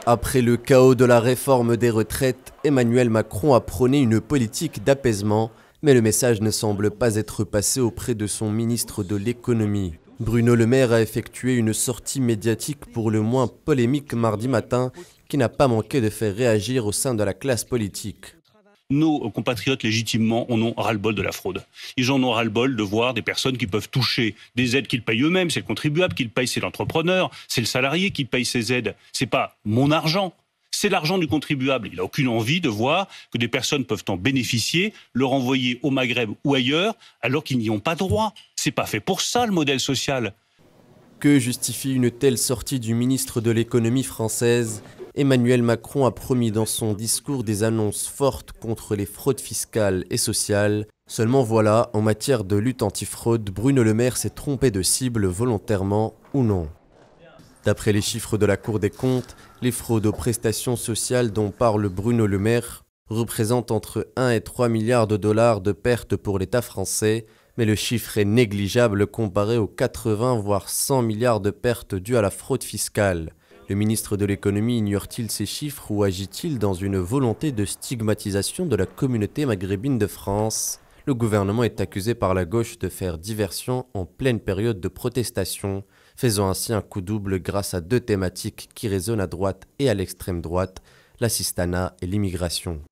Après le chaos de la réforme des retraites, Emmanuel Macron a prôné une politique d'apaisement, mais le message ne semble pas être passé auprès de son ministre de l'économie. Bruno Le Maire a effectué une sortie médiatique pour le moins polémique mardi matin, qui n'a pas manqué de faire réagir au sein de la classe politique. Nos compatriotes légitimement en ont ras-le-bol de la fraude. Ils en ont ras-le-bol de voir des personnes qui peuvent toucher des aides qu'ils payent eux-mêmes. C'est le contribuable qui le paye, c'est l'entrepreneur, c'est le salarié qui paye ces aides. C'est pas mon argent, c'est l'argent du contribuable. Il n'a aucune envie de voir que des personnes peuvent en bénéficier, le renvoyer au Maghreb ou ailleurs, alors qu'ils n'y ont pas droit. C'est pas fait pour ça le modèle social. Que justifie une telle sortie du ministre de l'économie française ? Emmanuel Macron a promis dans son discours des annonces fortes contre les fraudes fiscales et sociales. Seulement voilà, en matière de lutte antifraude, Bruno Le Maire s'est trompé de cible volontairement ou non. D'après les chiffres de la Cour des comptes, les fraudes aux prestations sociales dont parle Bruno Le Maire représentent entre 1 et 3 milliards de dollars de pertes pour l'État français, mais le chiffre est négligeable comparé aux 80 voire 100 milliards de pertes dues à la fraude fiscale. Le ministre de l'économie ignore-t-il ces chiffres ou agit-il dans une volonté de stigmatisation de la communauté maghrébine de France ? Le gouvernement est accusé par la gauche de faire diversion en pleine période de protestation, faisant ainsi un coup double grâce à deux thématiques qui résonnent à droite et à l'extrême droite, l'assistanat et l'immigration.